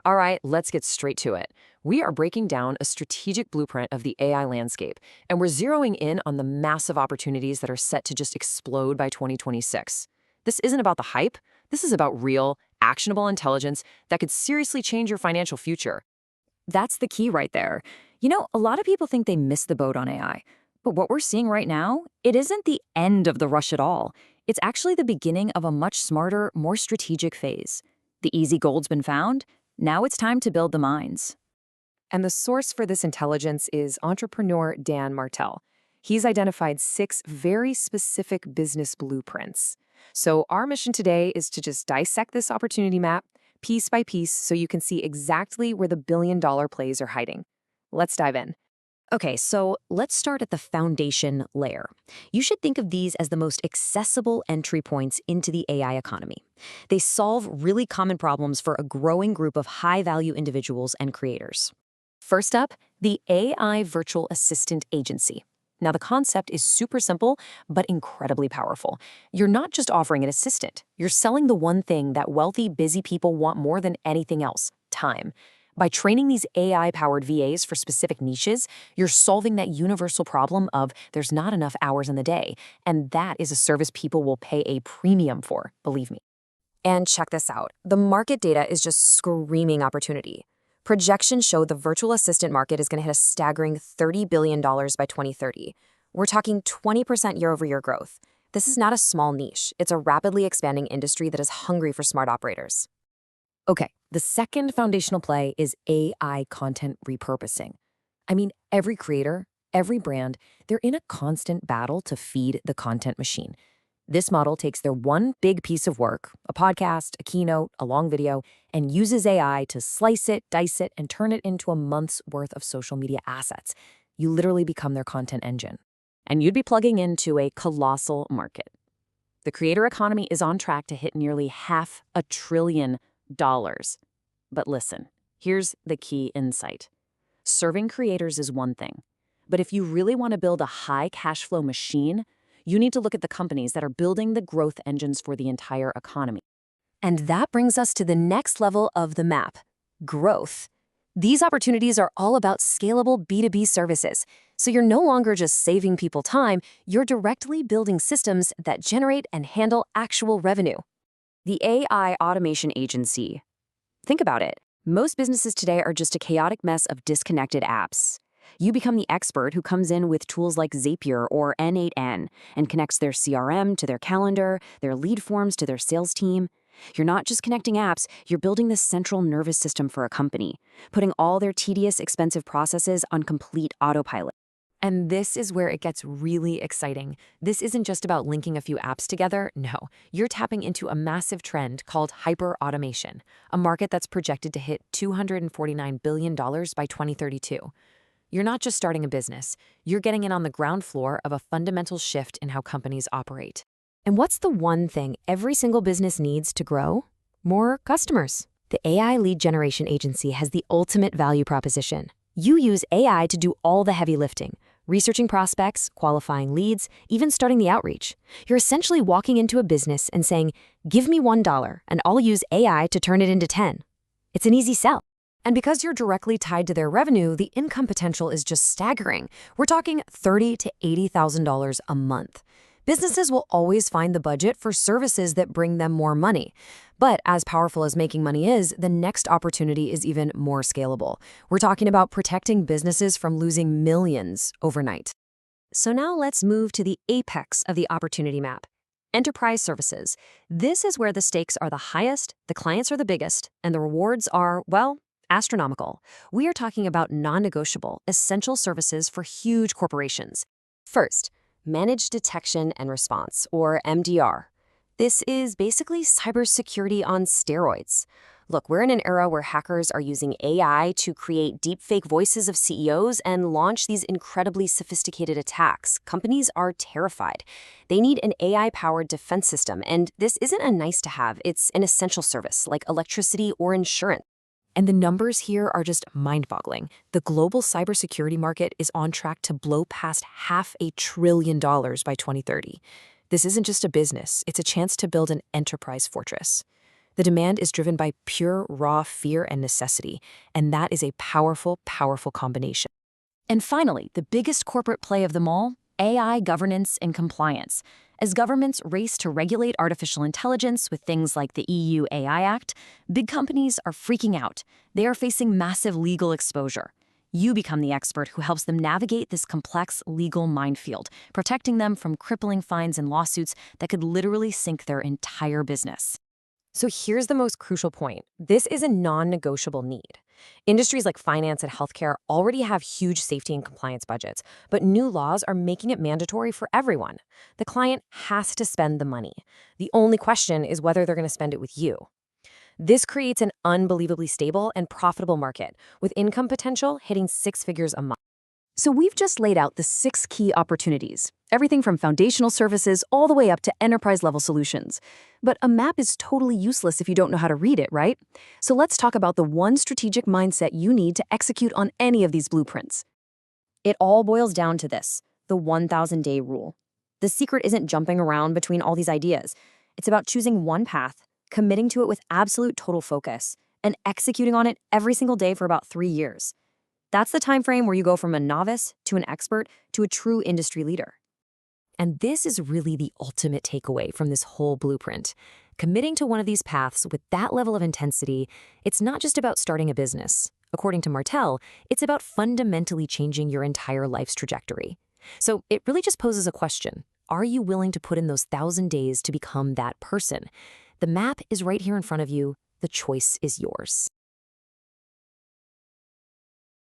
All right, let's get straight to it. We are breaking down a strategic blueprint of the AI landscape, and we're zeroing in on the massive opportunities that are set to just explode by 2026. This isn't about the hype. This is about real, actionable intelligence that could seriously change your financial future. That's the key right there. A lot of people think they missed the boat on AI. But what we're seeing right now, it isn't the end of the rush at all. It's actually the beginning of a much smarter, more strategic phase. The easy gold's been found. Now it's time to build the mines. And the source for this intelligence is entrepreneur Dan Martell. He's identified 6 very specific business blueprints. So our mission today is to just dissect this opportunity map piece by piece so you can see exactly where the billion-dollar plays are hiding. Let's dive in. Okay, so let's start at the foundation layer. You should think of these as the most accessible entry points into the AI economy. They solve really common problems for a growing group of high-value individuals and creators. First up, the AI Virtual Assistant Agency. Now, the concept is super simple, but incredibly powerful. You're not just offering an assistant. You're selling the one thing that wealthy, busy people want more than anything else: time. By training these AI-powered VAs for specific niches, you're solving that universal problem of there's not enough hours in the day, and that is a service people will pay a premium for, believe me. And check this out. The market data is just screaming opportunity. Projections show the virtual assistant market is going to hit a staggering $30 billion by 2030. We're talking 20% year-over-year growth. This is not a small niche. It's a rapidly expanding industry that is hungry for smart operators. Okay, the second foundational play is AI content repurposing. I mean, every creator, every brand, they're in a constant battle to feed the content machine. This model takes their one big piece of work, a podcast, a keynote, a long video, and uses AI to slice it, dice it, and turn it into a month's worth of social media assets. You literally become their content engine. And you'd be plugging into a colossal market. The creator economy is on track to hit nearly $500 billion. But listen, here's the key insight. Serving creators is one thing, but if you really want to build a high cash flow machine, you need to look at the companies that are building the growth engines for the entire economy. And that brings us to the next level of the map: growth. These opportunities are all about scalable B2B services. So you're no longer just saving people time, you're directly building systems that generate and handle actual revenue. The AI automation agency. Think about it. Most businesses today are just a chaotic mess of disconnected apps. You become the expert who comes in with tools like Zapier or N8N and connects their CRM to their calendar, their lead forms to their sales team. You're not just connecting apps, you're building the central nervous system for a company, putting all their tedious, expensive processes on complete autopilot. And this is where it gets really exciting. This isn't just about linking a few apps together. No, you're tapping into a massive trend called hyper-automation, a market that's projected to hit $249 billion by 2032. You're not just starting a business. You're getting in on the ground floor of a fundamental shift in how companies operate. And what's the one thing every single business needs to grow? More customers. The AI lead generation agency has the ultimate value proposition. You use AI to do all the heavy lifting, researching prospects, qualifying leads, even starting the outreach. You're essentially walking into a business and saying, give me $1 and I'll use AI to turn it into 10. It's an easy sell. And because you're directly tied to their revenue, the income potential is just staggering. We're talking $30,000 to $80,000 a month. Businesses will always find the budget for services that bring them more money. But as powerful as making money is, the next opportunity is even more scalable. We're talking about protecting businesses from losing millions overnight. So now let's move to the apex of the opportunity map: enterprise services. This is where the stakes are the highest, the clients are the biggest, and the rewards are, well, astronomical. We are talking about non-negotiable, essential services for huge corporations. First, Managed Detection and Response, or MDR. This is basically cybersecurity on steroids. Look, we're in an era where hackers are using AI to create deepfake voices of CEOs and launch these incredibly sophisticated attacks. Companies are terrified. They need an AI-powered defense system, and this isn't a nice-to-have. It's an essential service, like electricity or insurance. And the numbers here are just mind-boggling. The global cybersecurity market is on track to blow past $500 billion by 2030. This isn't just a business, it's a chance to build an enterprise fortress. The demand is driven by pure, raw fear and necessity, and that is a powerful, powerful combination. And finally, the biggest corporate play of them all, AI governance and compliance. As governments race to regulate artificial intelligence with things like the EU AI Act, big companies are freaking out. They are facing massive legal exposure. You become the expert who helps them navigate this complex legal minefield, protecting them from crippling fines and lawsuits that could literally sink their entire business. So here's the most crucial point. This is a non-negotiable need. Industries like finance and healthcare already have huge safety and compliance budgets, but new laws are making it mandatory for everyone. The client has to spend the money. The only question is whether they're going to spend it with you. This creates an unbelievably stable and profitable market, with income potential hitting six figures a month. So we've just laid out the 6 key opportunities, everything from foundational services all the way up to enterprise-level solutions. But a map is totally useless if you don't know how to read it, right? So let's talk about the one strategic mindset you need to execute on any of these blueprints. It all boils down to this, the 1,000-day rule. The secret isn't jumping around between all these ideas. It's about choosing one path, committing to it with absolute total focus, and executing on it every single day for about 3 years. That's the time frame where you go from a novice to an expert to a true industry leader. And this is really the ultimate takeaway from this whole blueprint. Committing to one of these paths with that level of intensity, it's not just about starting a business. According to Martel, it's about fundamentally changing your entire life's trajectory. So it really just poses a question. Are you willing to put in those 1,000 days to become that person? The map is right here in front of you. The choice is yours.